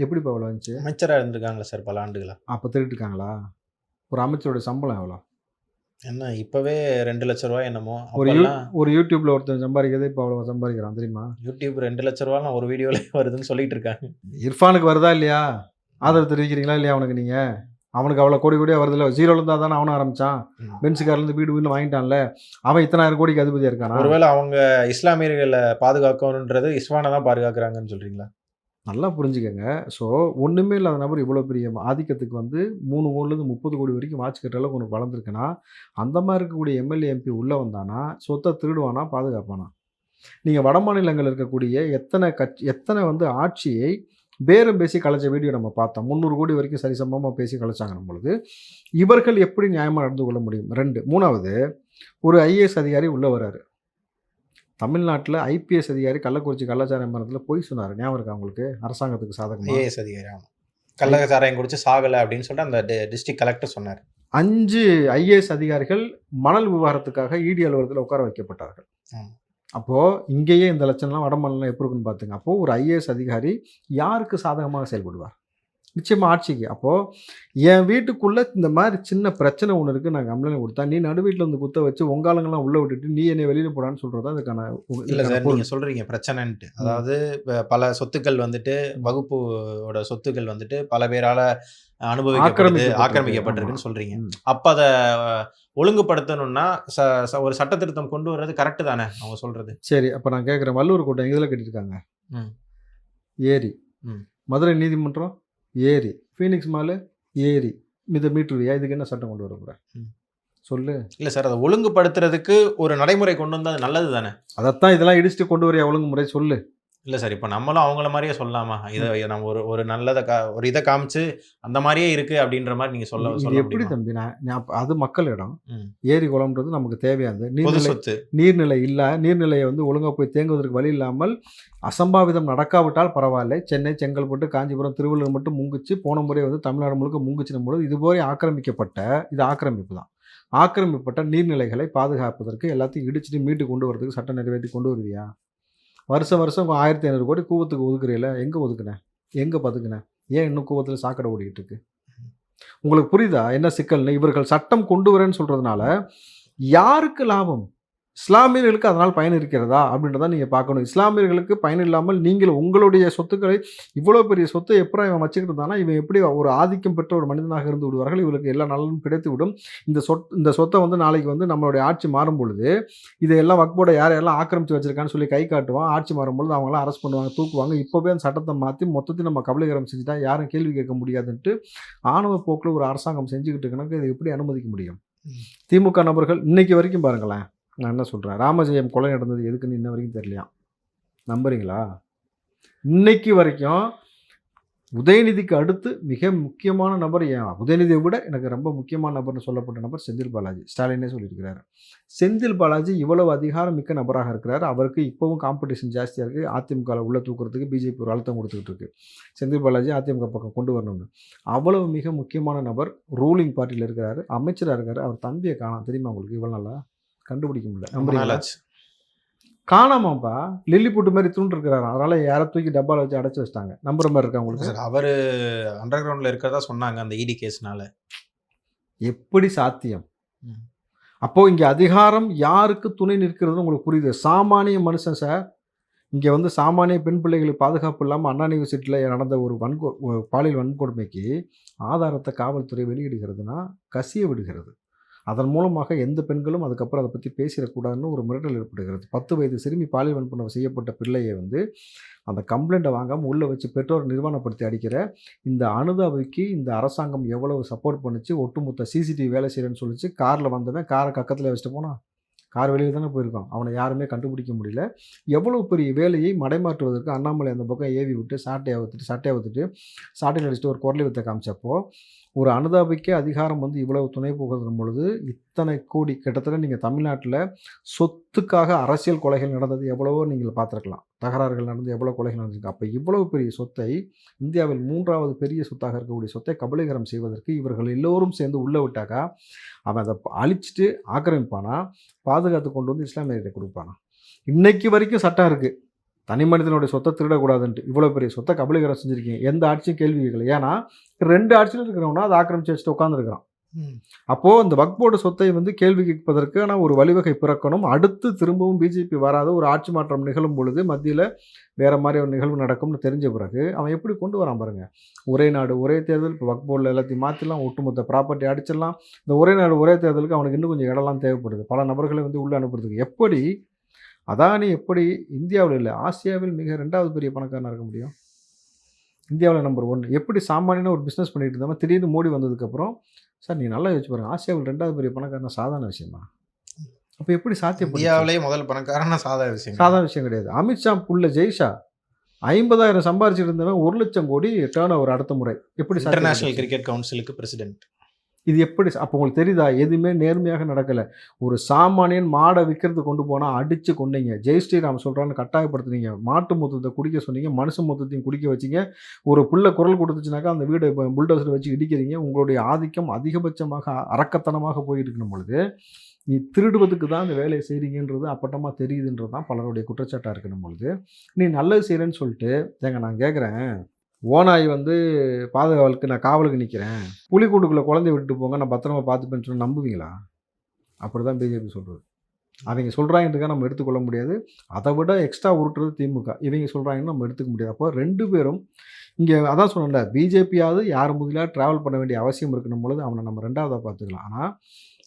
எப்படிப்பா இவ்வளோ வந்துச்சு? அமைச்சராக இருந்திருக்காங்களா சார் பல ஆண்டுகளா? அப்போ திருட்டுருக்காங்களா? ஒரு அமைச்சரோட சம்பளம் எவ்வளோ? என்ன இப்போவே 2 லட்ச ரூபாய் என்னமோ. ஒரு யூடியூப்பில் ஒருத்தன் சம்பாதிக்கிறதே இப்போ அவ்வளோ சம்பாதிக்கிறான் தெரியுமா? யூடியூப் 2 லட்ச ரூபாலாம் ஒரு வீடியோவில் வருதுன்னு சொல்லிட்டு இருக்காங்க. இர்ஃபானுக்கு வருதா இல்லையா? ஆதரவு தெரிவிக்கிறீங்களா இல்லையா அவனுக்கு? நீங்கள் அவனுக்கு அவ்வளோ கோடி கோடியாக வருதில்ல. 0ல் இருந்தால் தானே அவனும் ஆரம்பித்தான். பென்ஸுக்காரிலேருந்து வீடு வாங்கிட்டான்ல. அவன் இத்தனை ஆயிரம் கோடிக்கு அதிபதியாக இருக்கானா? ஒருவேளை அவங்க இஸ்லாமியர்களை பாதுகாக்கணுன்றது இஸ்வானை தான் பாதுகாக்கிறாங்கன்னு சொல்கிறீங்களா? நல்லா புரிஞ்சுக்கங்க. ஸோ ஒன்றுமே இல்லாத நபர் இவ்வளோ பெரிய ஆதிக்கத்துக்கு வந்து 3 கோடிலேருந்து 30 கோடி வரைக்கும் வாட்ச் கட்டுற அளவுக்கு உனக்கு வளர்ந்துருக்குன்னா, அந்த மாதிரி இருக்கக்கூடிய எம்எல்ஏ எம்பி உள்ளே வந்தானா சொத்தை திருடுவானா பாதுகாப்பானா? நீங்கள் வட மாநிலங்கள் இருக்கக்கூடிய எத்தனை வந்து ஆட்சியை பேரம் பேசி கலைச்ச வீடியோ நம்ம பார்த்தோம். 300 கோடி வரைக்கும் சரிசமமாக பேசி கலைச்சாங்கன்னும் பொழுது இவர்கள் எப்படி நியாயமாக நடந்து கொள்ள முடியும்? 2. 3வது, ஒரு ஐஏஎஸ் அதிகாரி உள்ளே வராரு. தமிழ்நாட்டில் ஐபிஎஸ் அதிகாரி கள்ளக்குறிச்சி கள்ளச்சாராய மரத்தில் போய் சொன்னார். ஞாபகம் இருக்கா உங்களுக்கு? அரசாங்கத்துக்கு சாதகமாக ஐஏஎஸ் அதிகாரி கள்ளச்சாராயம் குடிச்சு சாகலை அப்படின்னு சொல்லிட்டு அந்த டிஸ்ட்ரிக்ட் கலெக்டர் சொன்னார். 5 ஐஏஎஸ் அதிகாரிகள் மணல் விவகாரத்துக்காக இடி அலுவலகத்தில் உட்கார வைக்கப்பட்டார்கள். அப்போது இங்கேயே இந்த லட்சம்லாம் வட மாநிலம் எப்படி இருக்குன்னு பார்த்துங்க. அப்போது ஒரு ஐஏஎஸ் அதிகாரி யாருக்கு சாதகமாக செயல்படுவார்? நிச்சயமாக ஆட்சிக்கு. அப்போது என் வீட்டுக்குள்ளே இந்த மாதிரி சின்ன பிரச்சனை ஒன்று இருக்குது, நான் கம்ப்ளைண்ட் கொடுத்தா நீ நடு வீட்டில் வந்து குத்த வச்சு உங்காலங்கள்லாம் உள்ளே விட்டுட்டு நீ என்னை வெளியில் போடான்னு சொல்கிறது தான் இதுக்கான. இல்லை சார், நீங்கள் சொல்கிறீங்க பிரச்சனைன்ட்டு. அதாவது பல சொத்துக்கள் வந்துட்டு வகுப்போட சொத்துக்கள் வந்துட்டு பல பேரால் ஆக்கிரமிக்கப்பட்டிருக்குன்னு சொல்கிறீங்க. அப்போ அதை ஒழுங்குபடுத்தணும்னா ஒரு சட்ட திருத்தம் கொண்டு வர்றது கரெக்டு தானே அவங்க சொல்கிறது? சரி, அப்போ நான் கேட்குறேன், வள்ளுவர் கோட்டை இதில் கட்டியிருக்காங்க. ஏரி. மதுரை நீதிமன்றம் ஏரி. ஃபீனிக்ஸ் மாலு ஏரி. இதை மீட்டுருவியா? இதுக்கு என்ன சட்டம் கொண்டு வர போகிற சொல்லு? இல்லை சார், அதை ஒழுங்குபடுத்துறதுக்கு ஒரு நடைமுறை கொண்டு வந்தால் அது நல்லது தானே? அதைத்தான் இதெல்லாம் இடிச்சுட்டு கொண்டு வரையா ஒழுங்குமுறை சொல்லு. இல்லை சார், இப்போ நம்மளும் அவங்கள மாதிரியே சொல்லலாமா? இதை நம்ம ஒரு நல்லதை ஒரு இதை காமிச்சு அந்த மாதிரியே இருக்குது அப்படின்ற மாதிரி நீங்கள் சொல்ல எப்படி தம்பி? நான் அது மக்கள் இடம். ஏரி குளம்ன்றது நமக்கு தேவையானது. நீர்நிலை இல்லை, நீர்நிலையை வந்து ஒழுங்காக போய் தேங்குவதற்கு வழி இல்லாமல் அசம்பாவிதம் நடக்காவிட்டால் பரவாயில்லை. சென்னை, செங்கல்பட்டு, காஞ்சிபுரம், திருவள்ளூர் மட்டும் முங்குச்சு. போன முறை வந்து தமிழ்நாடு முழுக்க முங்குச்சுன்னும் பொழுது இதுபோல இது ஆக்கிரமிப்பு தான். ஆக்கிரமிப்பட்ட நீர்நிலைகளை பாதுகாப்பதற்கு எல்லாத்தையும் இடிச்சுட்டு மீட்டு கொண்டு வரதுக்கு சட்டம் நிறைவேற்றி கொண்டு வருவியா? வருஷம் 1500 கோடி கூவத்துக்கு ஒதுக்குறீல, எங்கே ஒதுக்குனேன்? எங்கே பதுக்குனேன்? ஏன் இன்னும் கூவத்தில் சாக்கடை ஓடிக்கிட்டு இருக்கு? உங்களுக்கு புரியுதா என்ன சிக்கல்னு? இவர்கள் சட்டம் கொண்டு வரேன்னு சொல்கிறதுனால யாருக்கு லாபம்? இஸ்லாமியர்களுக்கு அதனால் பயன் இருக்கிறதா அப்படின்றத நீங்கள் பார்க்கணும். இஸ்லாமியர்களுக்கு பயன் இல்லாமல் நீங்கள் உங்களுடைய சொத்துக்களை இவ்வளோ பெரிய சொத்தை எப்போ இவன் வச்சுக்கிட்டு இருந்தானா இவன் எப்படி ஒரு ஆதிக்கம் பெற்ற ஒரு மனிதனாக இருந்து விடுவார்கள்? இவருக்கு எல்லா நலனும் கிடைத்து விடும். இந்த சொத்தை வந்து நாளைக்கு வந்து நம்மளுடைய ஆட்சி மாறும் பொழுது இதையெல்லாம் வக்போட யாரெல்லாம் ஆக்கிரமித்து வச்சிருக்கான்னு சொல்லி கை காட்டுவான். ஆட்சி மாறும்பொழுது அவங்களாம் அரெஸ்ட் பண்ணுவாங்க, தூக்குவாங்க. இப்போவே அந்த சட்டத்தை மாற்றி மொத்தத்தையும் நம்ம கபலீகரம் செஞ்சுட்டா யாரும் கேள்வி கேட்க முடியாதுன்ட்டு ஆணவ போக்கில் ஒரு அரசாங்கம் செஞ்சுக்கிட்டு இருக்கணும். இதை எப்படி அனுமதிக்க முடியும்? திமுக நபர்கள் இன்னைக்கு வரைக்கும் பாருங்களேன், நான் என்ன சொல்கிறேன், ராமஜெயம் கொலை நடந்தது எதுக்குன்னு இன்ன வரைக்கும் தெரியலையா? நம்புறீங்களா? இன்னைக்கு வரைக்கும் உதயநிதிக்கு அடுத்து மிக முக்கியமான நபர், உதயநிதியை விட எனக்கு ரொம்ப முக்கியமான நபர்னு சொல்லப்பட்ட நபர் செந்தில் பாலாஜி. ஸ்டாலினே சொல்லியிருக்கிறாரு. செந்தில் பாலாஜி இவ்வளவு அதிகாரம் மிக்க நபராக இருக்கிறார். அவருக்கு இப்போவும் காம்படிஷன் ஜாஸ்தியாக இருக்குது. அதிமுகவில் உள்ள தூக்குறதுக்கு பிஜேபி ஒரு அழுத்தம் கொடுத்துக்கிட்டு இருக்கு. செந்தில் பாலாஜி அதிமுக பக்கம் கொண்டு வரணும்னு. அவ்வளவு மிக முக்கியமான நபர், ரூலிங் பார்ட்டியில் இருக்கிறாரு, அமைச்சராக இருக்காரு. அவர் தம்பியை காணாம் தெரியுமா உங்களுக்கு? இவ்வளோ நாளா கண்டுபிடிக்க முடியல. காணாமாப்பா, லில்லி புட்டு மாதிரி தூண்டு இருக்கிறாரு. அதனால யாரை தூக்கி டப்பாவில் வச்சு அடைச்சி வச்சிட்டாங்க. நம்புற மாதிரி இருக்கா உங்களுக்கு? அவர் அண்டர் கிரவுண்டில் இருக்கிறதா சொன்னாங்க அந்த இடி கேஸ்னால. எப்படி சாத்தியம்? அப்போது இங்கே அதிகாரம் யாருக்கு துணை நிற்கிறதுன்னு உங்களுக்கு புரியுது. சாமானிய மனுஷன் சார். இங்கே வந்து சாமானிய பெண் பிள்ளைகளுக்கு பாதுகாப்பு இல்லாமல் அண்ணா யூனிவர்சிட்டியில் நடந்த ஒரு பாலியல் வன்கொடுமைக்கு ஆதாரத்தை காவல்துறை வெளியிடுகிறதுனா கசிய விடுகிறது. அதன் மூலமாக எந்த பெண்களும் அதுக்கப்புறம் அதை பற்றி பேசிடக்கூடாதுன்னு ஒரு மிரட்டல் ஏற்படுகிறது. 10 வயது சிறுமி பாலியல் வன்கொடுமை செய்யப்பட்ட பிள்ளையை வந்து அந்த கம்ப்ளைண்ட்டை வாங்காமல் உள்ளே வச்சு பெற்றோர் நிர்வாணப்படுத்தி அடிக்கிற இந்த அனுதாபிக்கு இந்த அரசாங்கம் எவ்வளவு சப்போர்ட் பண்ணிச்சு. ஒட்டுமொத்த சிசிடிவி வேலை செய்கிறேன்னு சொல்லிச்சு. காரில் வந்தவன் காரை கக்கத்தில் வச்சுட்டு போனான். கார் வெளியே தானே போயிருக்கோம். அவனை யாருமே கண்டுபிடிக்க முடியல. எவ்வளோ பெரிய வேலையை மடைமாற்றுவதற்கு அண்ணாமலை அந்த பக்கம் ஏவி விட்டு சட்டையை அவுத்துட்டு சாட்டையில் அடிச்சுட்டு ஒரு குரலை வித்தை காமிச்சப்போ ஒரு அனுதாபிக்கே அதிகாரம் வந்து இவ்வளவு துணை போகிறது பொழுது இத்தனை கோடி கிட்டத்தட்ட நீங்கள் தமிழ்நாட்டில் சொத்துக்காக அரசியல் கொலைகள் நடந்தது எவ்வளவோ நீங்கள் பார்த்துருக்கலாம். தகராறுகள் நடந்து எவ்வளோ கொலைகள் நடந்திருக்கு. அப்போ இவ்வளவு பெரிய சொத்தை இந்தியாவில் 3வது பெரிய சொத்தாக இருக்கக்கூடிய சொத்தை கபலீகரம் செய்வதற்கு இவர்கள் எல்லோரும் சேர்ந்து உள்ளே விட்டாக்கா அவன் அதை அழிச்சிட்டு ஆக்கிரமிப்பானா, பாதுகாத்து கொண்டு வந்து இஸ்லாமியர்கிட்ட கொடுப்பானா? இன்னைக்கு வரைக்கும் சட்டம் இருக்குது. தனி மனிதனுடைய சொத்தை திருடக்கூடாதுன்ட்டு. இவ்வளோ பெரிய சொத்தை கபலீகரம் செஞ்சுருக்கீங்க. எந்த ஆட்சியும் கேள்வி கேட்கல. ஏன்னா 2 ஆட்சியில் இருக்கிறவனா அதை ஆக்கிரமிச்சு வச்சுட்டு உட்காந்துருக்கிறான். அப்போது இந்த வக்ஃப் போர்டு சொத்தை வந்து கேள்வி கேட்பதற்கான ஒரு வழிவகை பிறக்கணும். அடுத்து திரும்பவும் பிஜேபி வராத ஒரு ஆட்சி மாற்றம் நிகழும் பொழுது மத்தியில் வேறு மாதிரி ஒரு நிகழ்வு நடக்கும்னு தெரிஞ்ச பிறகு அவன் எப்படி கொண்டு வரான் பாருங்கள். ஒரே நாடு ஒரே தேர்தல். இப்போ வக்ஃப் போர்டில் எல்லாத்தையும் மாற்றிடலாம், ஒட்டுமொத்த ப்ராப்பர்ட்டி அடிச்சிடலாம். இந்த ஒரே நாடு ஒரே தேர்தலுக்கு அவனுக்கு இன்னும் கொஞ்சம் இடம்லாம் தேவைப்படுது. பல நபர்களை வந்து உள்ளே அனுப்புறதுக்கு. எப்படி அதானி எப்படி இந்தியாவில் இல்லை ஆசியாவில் மிக 2வது பெரிய பணக்காரனாக இருக்க முடியும்? இந்தியாவில் நம்பர் 1. எப்படி சாமானியனாக ஒரு பிஸ்னஸ் பண்ணிட்டு இருந்தவன் திடீர்னு மோடி வந்ததுக்கப்புறம் சார் நீ நல்லா யோசிச்சு பாருங்க, ஆசியாவில் 2வது பெரிய பணக்காரனா சாதாரண விஷயமா? அப்போ எப்படி சாத்தியம்? இந்தியாவிலேயே முதல் பணக்காரனா சாதாரண விஷயம் கிடையாது. அமித்ஷா புள்ள ஜெய்ஷா 50,000 சம்பாரிச்சிட்டு இருந்தவன் 1 லட்சம் கோடி டேர்ன் ஓவர் அடுத்த முறை. எப்படி இன்டர்நேஷனல் கிரிக்கெட் கவுன்சிலுக்கு பிரசிடென்ட். இது எப்படி? அப்போ உங்களுக்கு தெரியுதா? எதுவுமே நேர்மையாக நடக்கலை. ஒரு சாமானியன் மாடை விற்கிறது கொண்டு போனால் அடித்து கொண்டீங்க. ஜெய் ஸ்ரீராம் சொல்கிறான்னு கட்டாயப்படுத்துனீங்க. மாட்டு மூத்தத்தை குடிக்க சொன்னீங்க, மனுஷ மூத்தத்தையும் குடிக்க வச்சிங்க. ஒரு புள்ள குரல் கொடுத்துச்சுனாக்கா அந்த வீடை புல்டோசர் வச்சு இடிக்கிறீங்க. உங்களுடைய ஆதிக்கம் அதிகபட்சமாக அரக்கத்தனமாக போயிட்டு இருக்கணும் பொழுது நீ திருடுவதுக்கு தான் இந்த வேலையை செய்கிறீங்கன்றது அப்பட்டமாக தெரியுதுன்றது தான் பலருடைய குற்றச்சாட்டாக இருக்கணும் பொழுது நீ நல்லது செய்கிறேன்னு சொல்லிட்டு ஏங்க நான் கேட்குறேன், ஓனாய் வந்து பாதுகாவலுக்கு நான் காவலுக்கு நிற்கிறேன், புலிக்கூண்டுக்குள்ளே குழந்தைய விட்டுட்டு போங்க நான் பத்திரமா பார்த்துப்பேன்னு சொல்லி நம்புவீங்களா? அப்படி தான் பிஜேபி சொல்கிறது. அவங்க சொல்கிறாங்கன்றதுக்காக நம்ம எடுத்துக்கொள்ள முடியாது. அதை விட எக்ஸ்ட்ரா உருட்டுறது திமுக. இவங்க சொல்கிறாங்கன்னு நம்ம எடுத்துக்க முடியாது. அப்போ 2 பேரும் இங்கே அதான் சொன்னேன்ல, பிஜேபியாவது யார் முதலாக ட்ராவல் பண்ண வேண்டிய அவசியம் இருக்கணும் பொழுது அவனை நம்ம 2வதாக பார்த்துக்கலாம். ஆனால்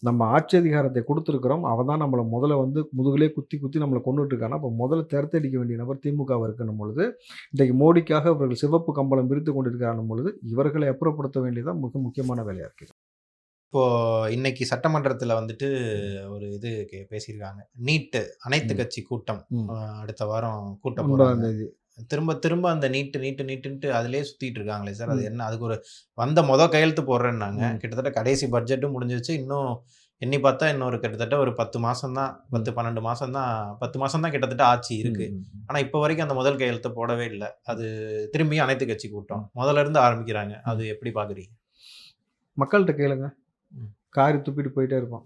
நம்ம ஆட்சி அதிகாரத்தை கொடுத்துருக்குறோம். அவன் தான் நம்மளை முதல்ல வந்து முதுகிலே குத்தி நம்மளை கொண்டுட்டுருக்கானா. அப்போ முதல்ல தெரத்தடிக்க வேண்டிய நபர் திமுகவை இருக்கணும் பொழுது இன்றைக்கு மோடிக்காக இவர்கள் சிவப்பு கம்பளம் விரித்து கொண்டிருக்கிறான் பொழுது இவர்களை அப்புறப்படுத்த வேண்டியதான் மிக முக்கியமான வேலையாக இருக்குது. இப்போது இன்னைக்கு சட்டமன்றத்தில் வந்துட்டு ஒரு இது பேசியிருக்காங்க. நீட்டு அனைத்து கட்சி கூட்டம் அடுத்த வாரம் கூட்டம் போடுறாங்க. திரும்ப அந்த நீட்டுன்ட்டு அதிலே சுற்றிட்டு இருக்காங்களே சார், அது என்ன? அதுக்கு ஒரு வந்த கையெழுத்து போடுறேன்னாங்க. கிட்டத்தட்ட கடைசி பட்ஜெட்டும் முடிஞ்சிருச்சு. இன்னும் எண்ணி பார்த்தா இன்னொரு கிட்டத்தட்ட ஒரு 10 மாதம் தான், 10-12 மாதம் தான், 10 மாதம் தான் கிட்டத்தட்ட ஆட்சி இருக்குது. ஆனால் இப்போ வரைக்கும் அந்த முதல் கையெழுத்து போடவே இல்லை. அது திரும்பியும் அனைத்து கட்சி கூட்டம் முதல்ல இருந்து ஆரம்பிக்கிறாங்க. அது எப்படி பார்க்குறீங்க? மக்கள்கிட்ட கேளுங்க. காரி துப்பிட்டு போயிட்டே இருப்பான்.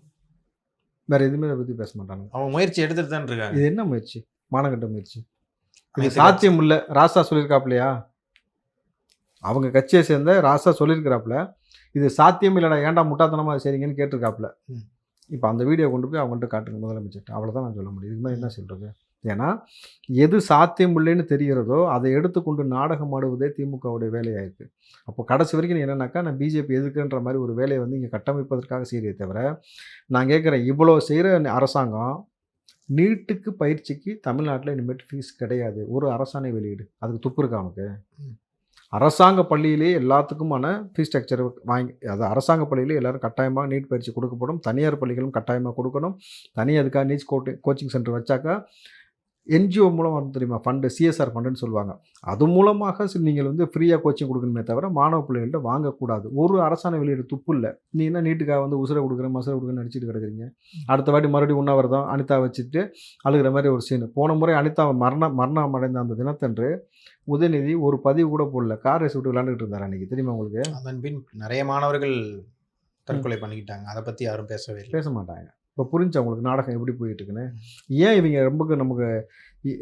வேறு எதுவுமே அதை பற்றி பேச மாட்டாங்க. அவங்க முயற்சி எடுத்துட்டு தான் இருக்காங்க. இது என்ன முயற்சி? மானகட்ட முயற்சி. இது சாத்தியம் இல்லை. ராசா சொல்லியிருக்காப்லையா? அவங்க கட்சியை சேர்ந்த ராசா சொல்லியிருக்கிறாப்புல, இது சாத்தியம் இல்லைடா, ஏன்டா முட்டாத்தனமாக அது சரிங்கன்னு கேட்டிருக்காப்புல. இப்போ அந்த வீடியோ கொண்டு போய் அவங்கள்ட்ட காட்டுங்க முதலமைச்சர்கிட்ட. அவ்வளோதான் நான் சொல்ல முடியும். இது மாதிரி என்ன சொல்கிறது? ஏன்னா எது சாத்தியம் இல்லைன்னு தெரிகிறதோ அதை எடுத்துக்கொண்டு நாடகம் ஆடுவதே திமுகவுடைய வேலையாயிருக்கு. அப்போ கடைசி வரைக்கும் என்னென்னாக்கா நான் பிஜேபி எதுக்குன்ற மாதிரி ஒரு வேலையை வந்து இங்கே கட்டமைப்பதற்காக செய்கிறதே தவிர, நான் கேட்குறேன், இவ்வளோ செய்கிற அரசாங்கம் நீட்டுக்கு பயிற்சிக்கு தமிழ்நாட்டில் இனிமேட்டு ஃபீஸ் கிடையாது. ஒரு அரசாணை வெளியீடு. அதுக்கு துப்பு இருக்கா அவனுக்கு? அரசாங்க பள்ளியிலே எல்லாத்துக்குமான ஃபீஸ் ஸ்ட்ரக்சர் வாங்கி, அது அரசாங்க பள்ளியிலே எல்லோரும் கட்டாயமாக நீட் பயிற்சி கொடுக்கப்படும். தனியார் பள்ளிகளும் கட்டாயமாக கொடுக்கணும். தனியாக அதுக்காக நீட்ஸ் கோச்சிங் சென்டர் வச்சாக்கா என்ஜிஓ மூலம் வந்து தெரியுமா ஃபண்டு, சிஎஸ்ஆர் ஃபண்டுன்னு சொல்லுவாங்க. அது மூலமாக நீங்கள் வந்து ஃப்ரீயாக கோச்சிங் கொடுக்கணுமே தவிர மாணவ பிள்ளைகள்கிட்ட வாங்கக்கூடாது. ஒரு அரசாணை வெளியீடு துப்பு இல்லை. நீ என்ன நீட்டுக்காக வந்து உசுரை கொடுக்குறேன் மசுரை கொடுக்குறேன்னு நடிச்சிட்டு கிடக்குறீங்க. அடுத்த வாட்டி மறுபடியும் உண்ணாவிரதம் அனிதா வச்சுட்டு அழுகிற மாதிரி ஒரு சீனு. போன முறை அனிதா மரணம் அடைந்த அந்த தினத்தன்று உதயநிதி ஒரு பதிவு கூட போடல. கார் ரேஸ் விட்டு விளையாண்டுட்டு இருந்தார் அன்றைக்கி. தெரியுமா உங்களுக்கு? அதன் பின் நிறைய மாணவர்கள் தற்கொலை பண்ணிக்கிட்டாங்க. அதை பற்றி யாரும் பேச மாட்டாங்க. இப்போ புரிஞ்சு அவங்களுக்கு நாடகம் எப்படி போயிட்டுருக்குன்னு. ஏன் இவங்க ரொம்ப நமக்கு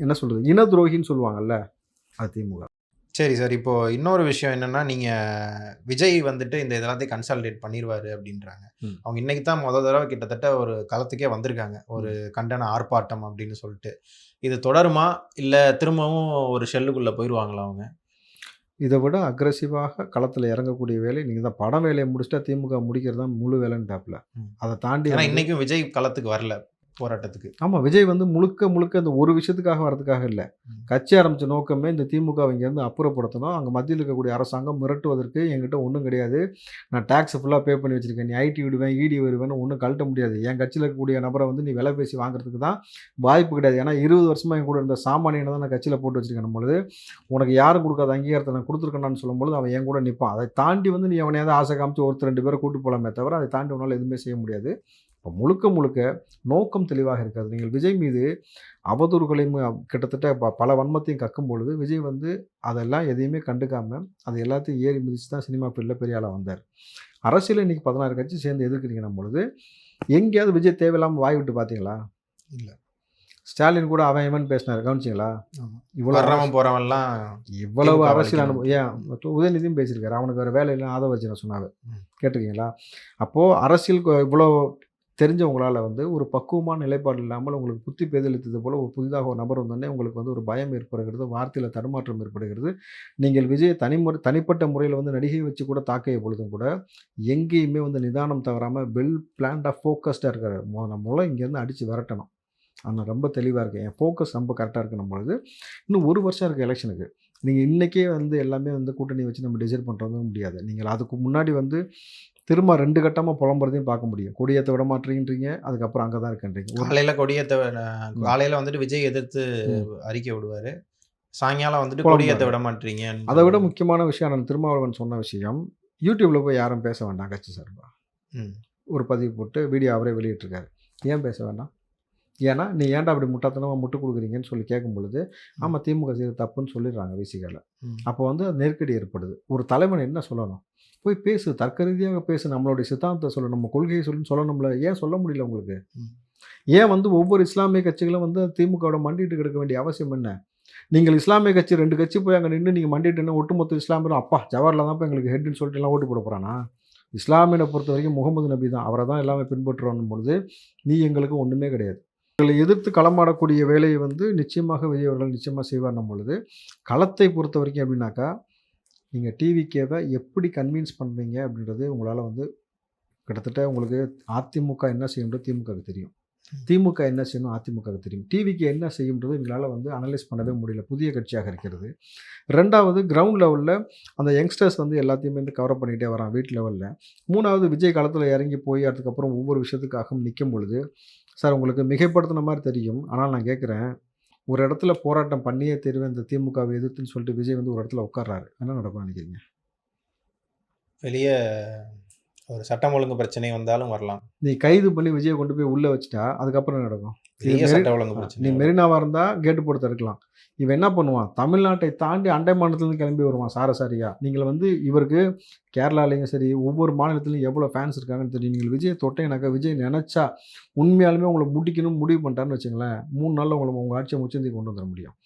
என்ன சொல்கிறது, இன துரோகின்னு சொல்லுவாங்கல்ல, அது திமுக. சரி சார். இப்போ இன்னொரு விஷயம் என்னன்னா, நீங்க விஜய் வந்துட்டு இந்த எல்லாத்தையும் கன்சாலிடேட் பண்ணிருவாரு அப்படின்றாங்க. அவங்க இன்னைக்கு தான் தடவ கிட்டத்தட்ட ஒரு களத்துக்கே வந்திருக்காங்க. ஒரு கண்டன ஆர்ப்பாட்டம் அப்படின்னு சொல்லிட்டு. இது தொடருமா? இல்ல திரும்பவும் ஒரு ஷெல்லுக்குள்ள போயிருவாங்களா அவங்க? இத விட அக்ரெசிவாக களத்துல இறங்கக்கூடிய வேலை நீங்க தான். படம் வேலைய முடிச்சுட்டா திமுக முடிக்கிறது தான் முழு வேலைன்ட்டாப்ல. அத தாண்டி ஏன்னா இன்னைக்கும் விஜய் களத்துக்கு வரல போராட்டத்துக்கு. ஆமா. விஜய் வந்து முழுக்க முழுக்க இந்த ஒரு விஷயத்துக்காக வரதுக்காக இல்ல. கட்சி ஆரம்பிச்ச நோக்கமே இந்த திமுகவை இங்கேருந்து அப்புறப்படுத்தணும். அங்க மத்தியில இருக்கக்கூடிய அரசாங்கம் மிரட்டுவதற்கு என்கிட்ட ஒண்ணும் கிடையாது. நான் டாக்ஸ் ஃபுல்லா பே பண்ணி வச்சிருக்கேன். நீ ஐடி விடுவேன், இடி வருவேன்னு ஒண்ணும் கழட்ட முடியாது. என் கட்சியில இருக்கக்கூடிய நபர வந்து நீ விலை பேசி வாங்குறதுக்கு தான் வாய்ப்பு கிடையாது. ஏன்னா 20 வருஷமா என் கூட இருந்த சாமானியன தான் நான் கட்சியில போட்டு வச்சிருக்கேன் பொழுது, உனக்கு யாரும் குடுக்காத அங்கீகாரத்த நான் குடுத்துருக்கேன்டான்னு சொல்லும்பொழுது, அவன் என் கூட நிப்பான். அதை தாண்டி வந்து நீ எவனையாவது ஆசை காமிச்சு ஒருத்தர் 2 பேர கூட்டு போலாமே தவிர, அதை தாண்டி உன்னால எதுவுமே செய்ய முடியாது. இப்போ முழுக்க முழுக்க நோக்கம் தெளிவாக இருக்காது. நீங்கள் விஜய் மீது அவதூறுகளையும் கிட்டத்தட்ட பல வன்மத்தையும் கக்கும் பொழுது, விஜய் வந்து அதெல்லாம் எதையுமே கண்டுக்காம, அது எல்லாத்தையும் ஏறி மிதிச்சு தான் சினிமா ஃபீல்ட்ல பெரிய ஆளா வந்தார். அரசியல்ல இன்னைக்கு 16 கட்சி சேர்ந்து எதிர்க்கிறீங்கன்னும் பொழுது, எங்கேயாவது விஜய் தேவையில்லாம வாய் விட்டு பார்த்தீங்களா? இல்ல. ஸ்டாலின் கூட அவன் இவன் பேசினாரு. கவனிச்சீங்களா? வர்றவன் போறவன்லாம் இவ்வளவு அரசியல் அனுபவம் ஏன் உதயநிதியும் பேசியிருக்காரு. அவனுக்கு வேற வேலை இல்ல ஆதவர்ஜுன சொன்னாரு. கேட்டிருக்கீங்களா? அப்போ அரசியல் இவ்வளோ தெரிஞ்சவங்களால வந்து ஒரு பக்குவமான நிலைப்பாடு இல்லாமல் உங்களுக்கு புத்தி பேதலித்தது போல ஒரு புதிதாக ஒரு நபர் வந்தோடனே உங்களுக்கு வந்து ஒரு பயம் ஏற்படுகிறது, வார்த்தையில் தடுமாற்றம் ஏற்படுகிறது. நீங்கள் விஜயை தனிப்பட்ட முறையில் வந்து நடிகை வச்சு கூட தாக்கிய பொழுதும் கூட எங்கேயுமே வந்து நிதானம் தவறாமல் வெல் பிளான்டாக ஃபோக்கஸ்டாக இருக்காரு. மூலம் இங்கேருந்து அடித்து விரட்டணும். நான் ரொம்ப தெளிவாக இருக்கேன். என் ஃபோக்கஸ் ரொம்ப கரெக்டாக இருக்கணும் பொழுது இன்னும் 1 வருஷம் இருக்குது எலெக்ஷனுக்கு. நீங்கள் இன்றைக்கே வந்து எல்லாமே வந்து கூட்டணி வச்சு நம்ம டிசைட் பண்ணுறதும் முடியாது. நீங்கள் அதுக்கு முன்னாடி வந்து திரும்ப 2 கட்டமா புலம்புறதையும் பார்க்க முடியும். கொடியேத்த விட மாட்டேங்கிறீங்க. அதுக்கப்புறம் அங்க தான் இருக்கேன்றீங்க. காலையில காலையில வந்துட்டு விஜய் எதிர்த்து அறிக்கை விடுவாரு. சாயங்காலம் வந்துட்டு கொடியேத்த விட மாட்டீங்க. அதை விட முக்கியமான விஷயம் நான் திருமாவளவன் சொன்ன விஷயம், யூடியூப்ல போய் யாரும் பேச வேண்டாம் கட்சி சார்பா. ஒரு பதிவு போட்டு வீடியோ அவரே வெளியிட்டிருக்காரு. ஏன் பேச வேண்டாம்? ஏன்னா, நீ ஏன்டா அப்படி முட்டாள்தனமா முட்டு குடுக்குறீங்கன்னு சொல்லி கேட்கும் பொழுது, ஆமா திமுக செய்தது தப்புன்னு சொல்லிடுறாங்க விசிகால. அப்போ வந்து நெருக்கடி ஏற்படுது. ஒரு தலைவன் என்ன சொல்லணும்? போய் பேசு, தர்க்க ரீதியாக பேசு, நம்மளுடைய சித்தாந்தத்தை சொல்லு, நம்ம கொள்கையை சொல்லுன்னு சொல்லணும்ல. ஏன் சொல்ல முடியல உங்களுக்கு? ஏன் வந்து ஒவ்வொரு இஸ்லாமிய கட்சிகளும் வந்து திமுகவோட மண்டிட்டு கிடக்க வேண்டிய அவசியம் என்ன? நீங்கள் இஸ்லாமிய கட்சி 2 கட்சி போய் அங்கே நின்று நீங்கள் மண்டிட்டு ஒட்டுமொத்த இஸ்லாமியரும் அப்பா ஜவஹர்லால் தான் எங்களுக்கு ஹெட்னு சொல்லிட்டு எல்லாம் ஓட்டு போட போகிறானா? இஸ்லாமியனை பொறுத்த வரைக்கும் முகமது நபி தான், அவரை தான் எல்லாமே பின்பற்றுவோம் பொழுது நீ எங்களுக்கு ஒன்றுமே கிடையாது. இவர்களை எதிர்த்து களமாடக்கூடிய வேலையை வந்து நிச்சயமாக விஜய் அவர்கள் நிச்சயமாக செய்வார்னும் பொழுது, களத்தை பொறுத்த வரைக்கும் எப்படின்னாக்கா, நீங்கள் டிவிகேவை எப்படி கன்வின்ஸ் பண்ணுறீங்க அப்படின்றது உங்களால் வந்து கிட்டத்தட்ட உங்களுக்கு அதிமுக என்ன செய்யுன்றது திமுகவுக்கு தெரியும். திமுக என்ன செய்யணும் அதிமுகவுக்கு தெரியும். டிவிக்கு என்ன செய்யுன்றது எங்களால் வந்து அனலைஸ் பண்ணவே முடியல. புதிய கட்சியாக இருக்கிறது. 2வது கிரவுண்ட் லெவலில் அந்த யங்ஸ்டர்ஸ் வந்து எல்லாத்தையுமே வந்து கவர் பண்ணிகிட்டே வரான் வீட் லெவலில். 3வது விஜய் களத்தில் இறங்கி போய் அதுக்கப்புறம் ஒவ்வொரு விஷயத்துக்காகவும் நிற்கும் பொழுது, சார் உங்களுக்கு மிகைப்படுத்தின மாதிரி தெரியும். ஆனால் நான் கேட்குறேன், ஒரு இடத்துல போராட்டம் பண்ணியே தருவேன் இந்த திமுகவை எதிர்த்துன்னு சொல்லிட்டு விஜய் வந்து ஒரு இடத்துல உட்கார்றாரு. என்ன நடக்கும்னு நினைக்கிறீங்க? வெளியே ஒரு சட்டம் ஒழுங்கு பிரச்சனை வந்தாலும் வரலாம். நீ கைது பண்ணி விஜயை கொண்டு போய் உள்ளே வச்சுட்டா அதுக்கப்புறம் என்ன நடக்கும்? சட்ட ஒழுங்கு பிரச்சனை. நீ மெரினாவாக இருந்தால் கேட்டு போட்டு தடுக்கலாம். இவன் என்ன பண்ணுவான்? தமிழ்நாட்டை தாண்டி அண்டை மாநிலத்துலேருந்து கிளம்பி வருவான் சாரசாரியா. நீங்கள் வந்து இவருக்கு கேரளாலேயும் சரி ஒவ்வொரு மாநிலத்திலையும் எவ்வளோ ஃபேன்ஸ் இருக்காங்கன்னு தெரியும். நீங்கள் விஜய் தொட்டைனாக்கா விஜய் நினச்சா உண்மையாலுமே உங்களை முடிக்கணும்னு முடிவு பண்ணிட்டாருன்னு வச்சுங்களேன், 3 நாளில் உங்கள் ஆட்சியை முச்சந்தி கொண்டு வந்துட முடியும்.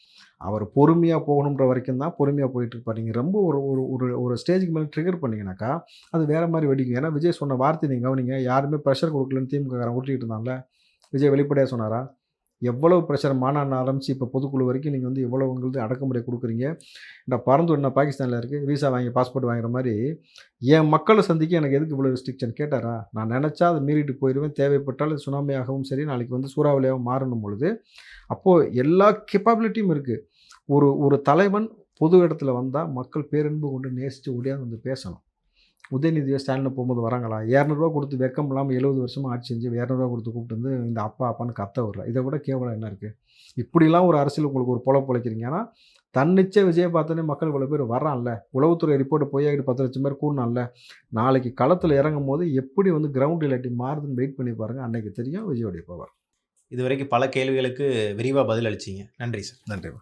அவர் பொறுமையாக போகணுன்ற வரைக்கும் தான் பொறுமையாக போயிட்டு இருப்பார். நீங்கள் ரொம்ப ஒரு ஒரு ஒரு ஸ்டேஜுக்கு மேலே ட்ரிகர் பண்ணிங்கனாக்கா அது வேறு மாதிரி வெடிக்கும். ஏன்னா விஜய் சொன்ன வார்த்தை நீங்கள் கவனிங்க, யாருமே ப்ரெஷர் கொடுக்கலன்னு திமுககாரன் ஊட்டிக்கிட்டு இருந்தாங்கல்ல, விஜய் வெளிப்படையாக சொன்னாரா? எவ்வளவு ப்ரெஷர் மாநாடு ஆரம்பித்து இப்போ பொதுக்குழு வரைக்கும் நீங்கள் வந்து எவ்வளோ உங்களுக்கு அடக்குமுறை கொடுக்குறீங்க. இந்த பறந்து என்ன பாகிஸ்தானில் இருக்குது, வீசா வாங்கி பாஸ்போர்ட் வாங்குற மாதிரி என் மக்களை சந்திக்க எனக்கு எதுக்கு இவ்வளோ ரெஸ்ட்ரிக்ஷன் கேட்டாரா? நான் நினச்சா அதை மீறிட்டு போயிடுவேன். தேவைப்பட்டால் அது சுனாமியாகவும் சரி நாளைக்கு வந்து சூறாவளியாகவும் மாறணும் பொழுது அப்போது எல்லா கேப்பபிலிட்டியும் இருக்குது. ஒரு தலைவன் பொது இடத்துல வந்தால் மக்கள் பேரன்பு கொண்டு நேசித்து ஓடியாந்து வந்து பேசணும். உதயநிதியோ ஸ்டாலினை போகும்போது வராங்களா? 200 கொடுத்து வெக்கம் இல்லாமல் 70 வருஷமாக ஆட்சி செஞ்சு 200 கொடுத்து கூப்பிட்டு வந்து இந்த அப்பா அப்பான்னு கத்த விட்றா. இதை விட கேவலம் என்ன இருக்குது? இப்படிலாம் ஒரு அரசியல் உங்களுக்கு ஒரு பொழைக்கிறீங்க. ஆனால் தன்னிச்சை விஜயை பார்த்தோன்னே மக்கள் இவ்வளோ பேர் வரான்ல, உளவுத்துறை ரிப்போர்ட்டை போயாகிட்டு 10 லட்சம் பேர் கூடனால, நாளைக்கு களத்தில் இறங்கும் போது எப்படி வந்து கிரவுண்ட் ரியாலிட்டி மாறுதுன்னு வெயிட் பண்ணி பாருங்கள். அன்றைக்கி தெரியும் விஜயோடைய பவர். இதுவரைக்கும் பல கேள்விகளுக்கு விரிவாக பதில் அளிச்சிங்க. நன்றி சார். நன்றி.